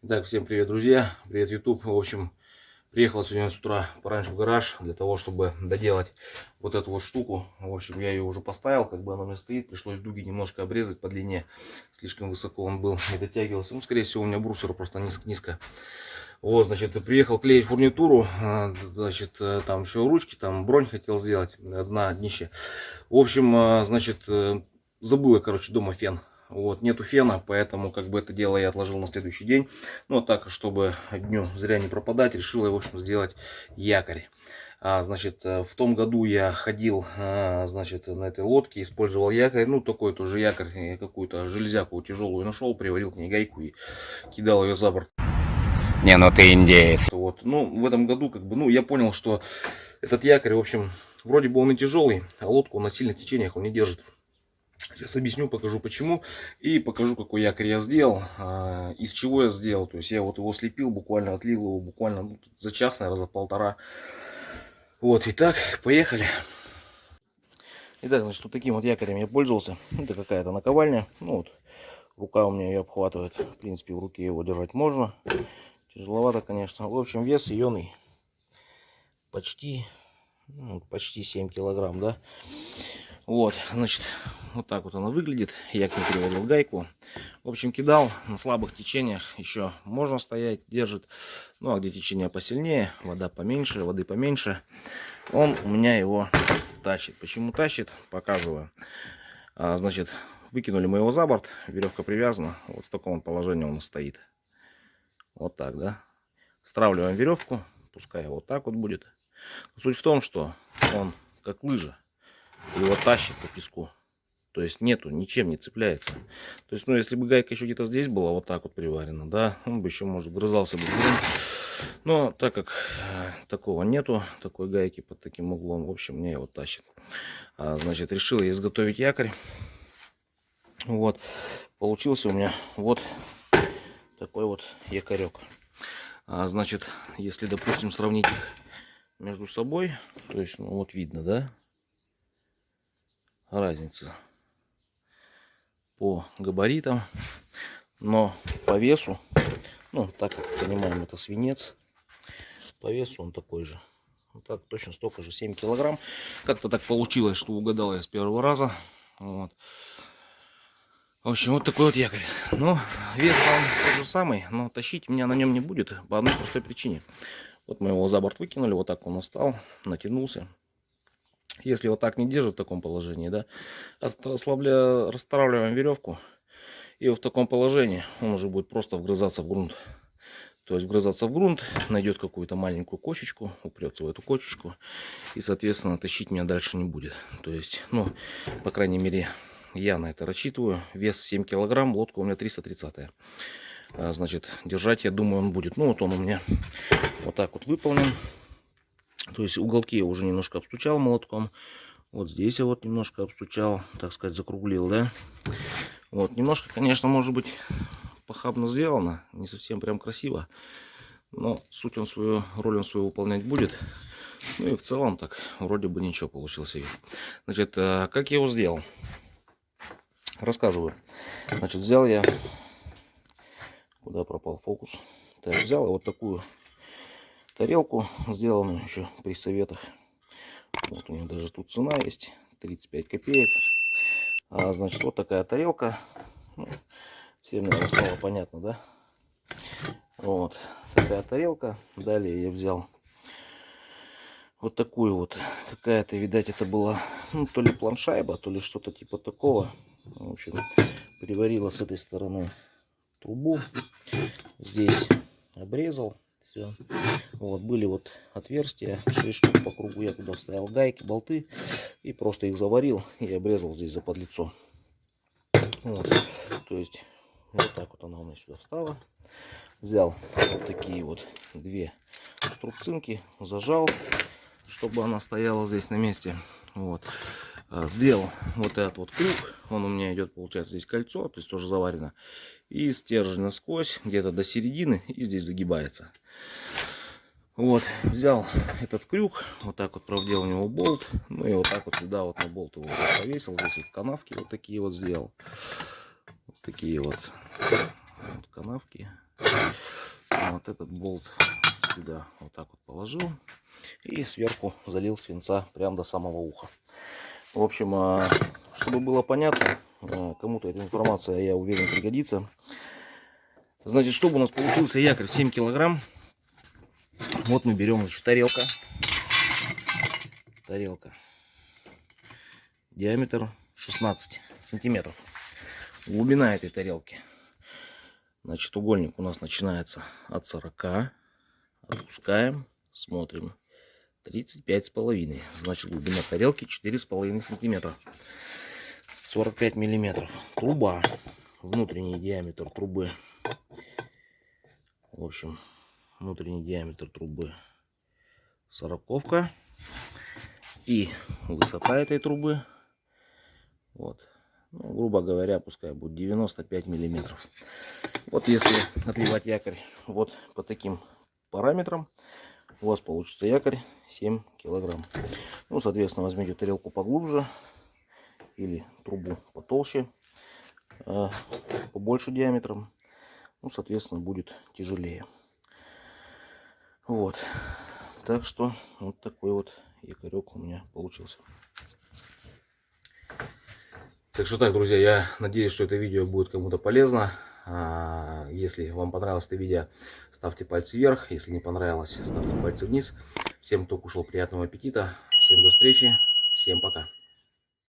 Итак, всем привет, друзья, привет, YouTube. В общем, приехал сегодня с утра пораньше в гараж для того, чтобы доделать вот эту вот штуку. В общем, я ее уже поставил, как бы она у меня стоит. Пришлось дуги немножко обрезать по длине, слишком высоко он был, не дотягивался. Ну, скорее всего, у меня брусер просто низко. Вот, значит, приехал клеить фурнитуру, значит, там еще ручки, там бронь хотел сделать, одна днище. В общем, значит, забыл я, короче, дома фен. Вот, нету фена, поэтому как бы это дело я отложил на следующий день. Ну, так, чтобы дню зря не пропадать, решил я, в общем, сделать якорь. Значит, в том году я ходил, значит, на этой лодке, использовал якорь. Ну, такой тоже якорь, какую-то железяку тяжелую нашел, приварил к ней гайку и кидал ее за борт. Не, ну ты индеец. Вот, ну, в этом году, как бы, ну, я понял, что этот якорь, в общем, вроде бы он и тяжелый, а лодку на сильных течениях он не держит. Сейчас объясню, покажу почему и покажу, какой якорь я сделал, из чего я сделал. То есть я вот его слепил, буквально отлил его буквально за час, наверное, за полтора. Вот, итак, поехали. Итак, значит, вот таким вот якорем я пользовался. Это какая-то наковальня. Ну вот, рука у меня ее обхватывает. В принципе, в руке его держать можно. Тяжеловато, конечно. В общем, вес ее почти 7 килограмм, да. Вот, значит, вот так вот она выглядит. Я к ней приводил гайку. В общем, кидал на слабых течениях. Еще можно стоять, держит. Ну, а где течение посильнее, вода поменьше, воды поменьше, он у меня его тащит. Почему тащит? Показываю. Значит, выкинули мы его за борт. Веревка привязана. Вот в таком положении он стоит. Вот так, да. Стравливаем веревку. Пускай вот так вот будет. Суть в том, что он как лыжа. Его тащит по песку. То есть нету, ничем не цепляется. То есть, ну, если бы гайка еще где-то здесь была, вот так вот приварена, да, он бы еще, может, вгрызался бы в грунт. Но так как такого нету, такой гайки под таким углом, в общем, мне его тащит. Значит, решил я изготовить якорь. Вот, получился у меня вот такой вот якорек. Значит, если, допустим, сравнить их между собой, то есть, ну, вот видно, да, разница по габаритам, но по весу, ну, так как понимаем, это свинец, по весу он такой же. Вот так, точно столько же, 7 килограмм. Как-то так получилось, что угадал я с первого раза. Вот. В общем, вот такой вот якорь. Но вес там тот же самый, но тащить меня на нем не будет по одной простой причине. Вот мы его за борт выкинули, вот так он стал, натянулся. Если вот так не держит в таком положении, да, расстравливаем веревку, и в таком положении он уже будет просто вгрызаться в грунт. То есть вгрызаться в грунт, найдет какую-то маленькую кочечку, упрется в эту кочечку, и, соответственно, тащить меня дальше не будет. То есть, ну, по крайней мере, я на это рассчитываю. Вес 7 килограмм, лодка у меня 330. Значит, держать, я думаю, он будет. Ну, вот он у меня вот так вот выполнен. То есть уголки я уже немножко обстучал молотком. Вот здесь я вот немножко обстучал, так сказать, закруглил, да. Вот, немножко, конечно, может быть, похабно сделано, не совсем прям красиво. Но суть он свою, роль он свою выполнять будет. Ну и в целом так, вроде бы ничего получился вид. Значит, как я его сделал? Рассказываю. Значит, взял я... Куда пропал фокус? Так, взял я вот такую тарелку, сделанную еще при советах. Вот у нее даже тут цена есть, 35 копеек. Значит, вот такая тарелка. Ну, всем, наверное, стало понятно, да? Вот такая тарелка. Далее я взял вот такую вот. Какая-то, видать, это была, ну, то ли планшайба, то ли что-то типа такого. В общем, приварила с этой стороны трубу. Здесь обрезал. Все. Вот, были вот отверстия, 6 штук по кругу. Я туда вставил гайки, болты и просто их заварил и обрезал здесь за подлицо. Вот. То есть вот так вот она у меня сюда встала. Взял вот такие вот две струбцинки, зажал, чтобы она стояла здесь на месте. Вот. Сделал вот этот вот круг. Он у меня идет, получается, здесь кольцо, то есть тоже заварено. И стержень насквозь, где-то до середины, и здесь загибается. Вот, взял этот крюк, вот так вот провдел у него болт, ну и вот так вот сюда вот на болт его повесил. Здесь вот канавки вот такие вот сделал. Вот такие вот вот канавки. Вот этот болт сюда вот так вот положил. И сверху залил свинца прямо до самого уха. В общем, чтобы было понятно, кому-то эта информация, я уверен, пригодится. Значит, чтобы у нас получился якорь 7 килограмм, вот мы берем, значит, тарелка, диаметр 16 сантиметров, глубина этой тарелки, значит, угольник у нас начинается от 40, отпускаем, смотрим, 35,5, значит, глубина тарелки 4,5 сантиметра, 45 миллиметров. Труба, внутренний диаметр трубы, в общем, внутренний диаметр трубы 40-ка. И высота этой трубы, вот, ну, грубо говоря, пускай будет 95 миллиметров. Вот если отливать якорь вот по таким параметрам, у вас получится якорь 7 килограмм. Ну, соответственно, возьмите тарелку поглубже или трубу потолще, побольше диаметром. Ну, соответственно, будет тяжелее. Вот. Так что вот такой вот якорек у меня получился. Так что так, друзья, я надеюсь, что это видео будет кому-то полезно. Если вам понравилось это видео, ставьте пальцы вверх. Если не понравилось, ставьте пальцы вниз. Всем, кто кушал, приятного аппетита. Всем до встречи. Всем пока.